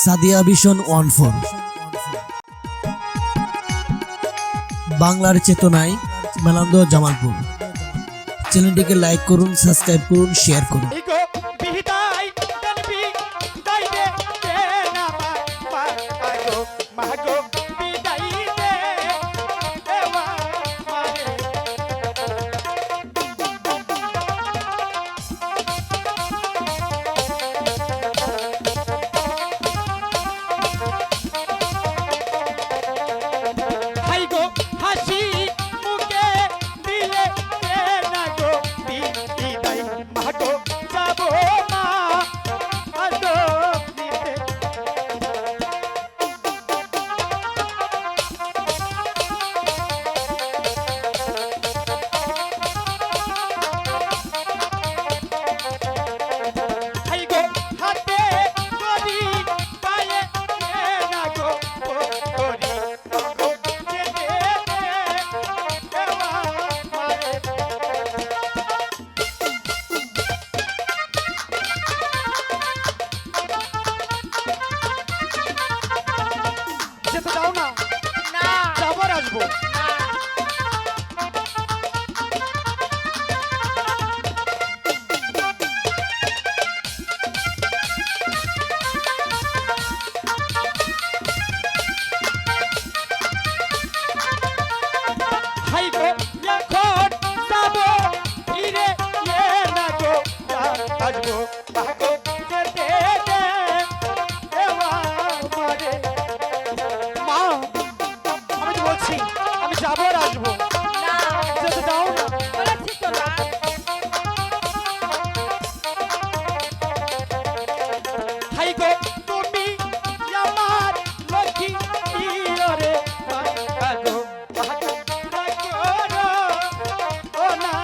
Sadia vision 14 বাংলার চেতনায় মেলান্দ জামালপুর। চ্যানেলটিকে লাইক করুন, সাবস্ক্রাইব করুন, শেয়ার করুন। আমি যাবো আর আসবো না, যেতে দাও না। বলেছি তো না। হাই গো তুমি আমার লক্ষ্মী রে, গো ও না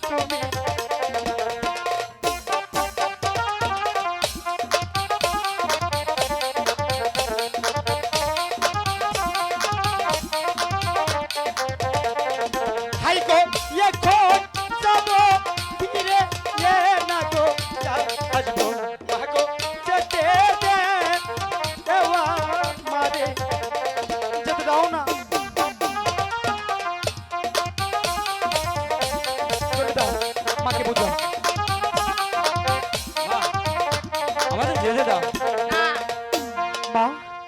তুমি। মাকে বুঝাও।